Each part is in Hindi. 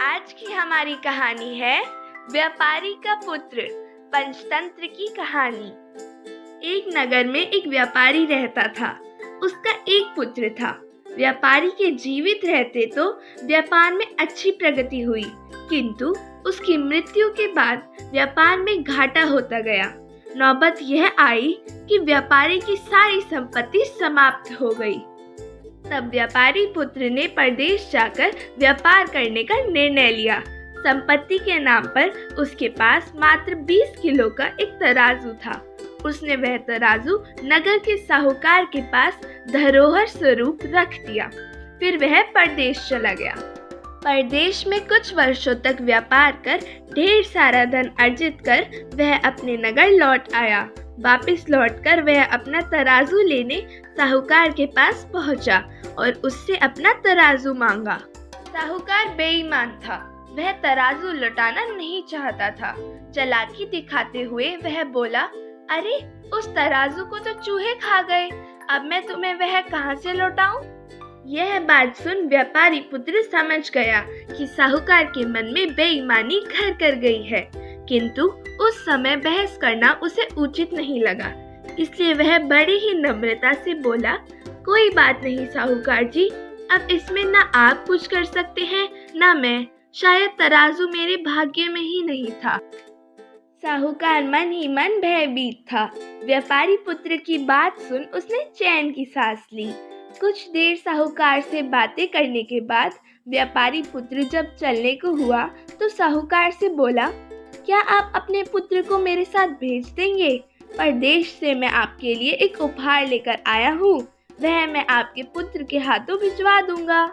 आज की हमारी कहानी है व्यापारी का पुत्र, पंचतंत्र की कहानी। एक नगर में एक व्यापारी रहता था। उसका एक पुत्र था। व्यापारी के जीवित रहते तो व्यापार में अच्छी प्रगति हुई, किंतु उसकी मृत्यु के बाद व्यापार में घाटा होता गया। नौबत यह आई कि व्यापारी की सारी संपत्ति समाप्त हो गई। तब व्यापारी पुत्र ने परदेश जाकर व्यापार करने का निर्णय लिया। संपत्ति के नाम पर उसके पास मात्र 20 किलो का एक तराजू था। उसने वह तराजू नगर के साहूकार के पास धरोहर स्वरूप रख दिया। फिर वह परदेश चला गया। परदेश में कुछ वर्षों तक व्यापार कर ढेर सारा धन अर्जित कर वह अपने नगर लौट आया। वापस लौटकर वह अपना तराजू लेने साहूकार के पास पहुंचा और उससे अपना तराजू मांगा। साहूकार बेईमान था। वह तराजू लौटाना नहीं चाहता था। चालाकी दिखाते हुए वह बोला, अरे उस तराजू को तो चूहे खा गए, अब मैं तुम्हें वह कहां से लौटाऊं? यह बात सुन व्यापारी पुत्र समझ गया कि साहूकार के मन में बेईमानी घर कर गई है, किंतु उस समय बहस करना उसे उचित नहीं लगा। इसलिए वह बड़ी ही नम्रता से बोला, कोई बात नहीं साहूकार जी, अब इसमें ना आप कुछ कर सकते हैं ना मैं। शायद तराजू मेरे भाग्य में ही नहीं था। साहूकार मन ही मन भयभीत था। व्यापारी पुत्र की बात सुन उसने चैन की सांस ली। कुछ देर साहूकार से बातें करने के बाद व्यापारी पुत्र जब चलने को हुआ तो साहूकार से बोला, क्या आप अपने पुत्र को मेरे साथ भेज देंगे? परदेश से मैं आपके लिए एक उपहार लेकर आया हूँ, वह मैं आपके पुत्र के हाथों भिजवा दूंगा।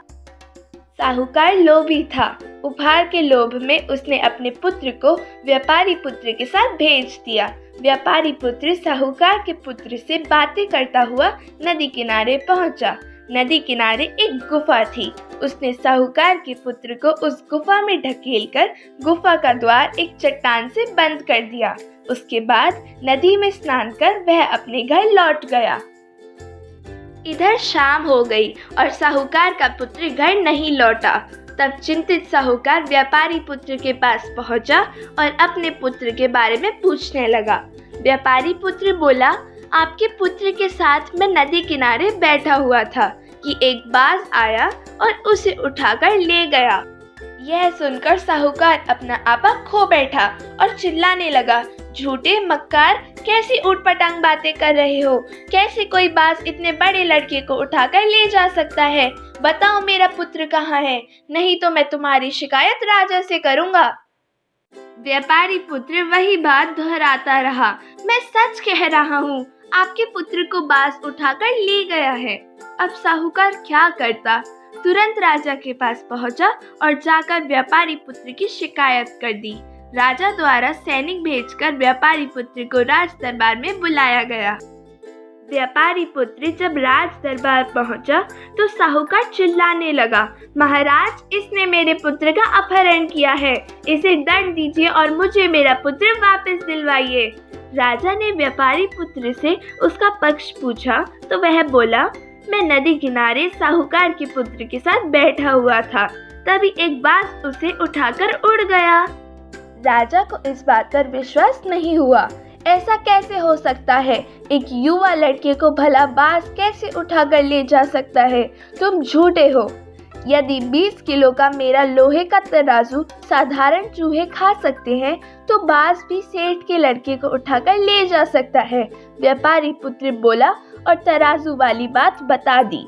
साहूकार लोभी था। उपहार के लोभ में उसने अपने पुत्र को व्यापारी पुत्र के साथ भेज दिया। व्यापारी पुत्र साहूकार के पुत्र से बातें करता हुआ नदी किनारे पहुंचा। नदी किनारे एक गुफा थी। उसने साहूकार के पुत्र को उस गुफा में ढकेलकर गुफा का द्वार एक चट्टान से बंद कर दिया। उसके बाद नदी में स्नान कर वह अपने घर लौट गया। इधर शाम हो गई और साहूकार का पुत्र घर नहीं लौटा। तब चिंतित साहूकार व्यापारी पुत्र के पास पहुंचा और अपने पुत्र के बारे में पूछने लगा। व्यापारी पुत्र बोला, आपके पुत्र के साथ मैं नदी किनारे बैठा हुआ था कि एक बाज आया और उसे उठाकर ले गया। यह सुनकर साहूकार अपना आपा खो बैठा और चिल्लाने लगा, झूठे मक्कार, कैसी उटपटांग बातें कर रहे हो? कैसे कोई बाज इतने बड़े लड़के को उठाकर ले जा सकता है? बताओ मेरा पुत्र कहाँ है, नहीं तो मैं तुम्हारी शिकायत राजा से करूँगा। व्यापारी पुत्र वही बात दोहराता रहा, मैं सच कह रहा हूँ, आपके पुत्र को बाज उठाकर ले गया है। अब साहूकार क्या करता? तुरंत राजा के पास पहुंचा और जाकर व्यापारी पुत्र की शिकायत कर दी। राजा द्वारा सैनिक भेजकर व्यापारी पुत्र को राज दरबार में बुलाया गया। व्यापारी पुत्र जब राज दरबार पहुंचा तो साहूकार चिल्लाने लगा, महाराज, इसने मेरे पुत्र का अपहरण किया है, इसे दंड दीजिए और मुझे मेरा पुत्र वापस दिलवाइए। राजा ने व्यापारी पुत्र से उसका पक्ष पूछा तो वह बोला, मैं नदी किनारे साहूकार के पुत्र के साथ बैठा हुआ था, तभी एक बाज उसे उठाकर उड़ गया। राजा को इस बात पर विश्वास नहीं हुआ। ऐसा कैसे हो सकता है? एक युवा लड़के को भला बाज कैसे उठाकर ले जा सकता है? तुम झूठे हो। यदि 20 किलो का मेरा लोहे का तराजू साधारण चूहे खा सकते हैं तो बाज भी सेठ के लड़के को उठाकर ले जा सकता है। व्यापारी पुत्र बोला और तराजू वाली बात बता दी।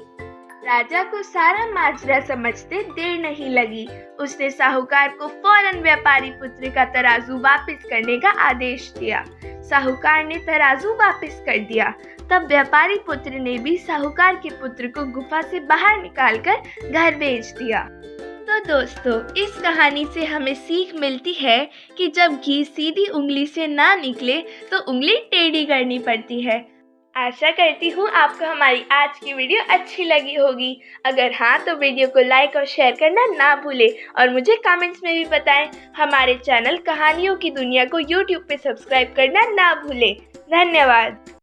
राजा को सारा माजरा समझते देर नहीं लगी। उसने साहूकार को फौरन व्यापारी पुत्र का तराजू वापस करने का आदेश दिया। साहूकार ने तराजू वापस कर दिया। तब व्यापारी पुत्र ने भी साहूकार के पुत्र को गुफा से बाहर निकालकर घर भेज दिया। तो दोस्तों, इस कहानी से हमें सीख मिलती है कि जब घी सीधी उंगली से ना निकले तो उंगली टेढ़ी करनी पड़ती है। आशा करती हूँ आपको हमारी आज की वीडियो अच्छी लगी होगी। अगर हाँ तो वीडियो को लाइक और शेयर करना ना भूलें और मुझे कमेंट्स में भी बताएं। हमारे चैनल कहानियों की दुनिया को यूट्यूब पे सब्सक्राइब करना ना भूलें। धन्यवाद।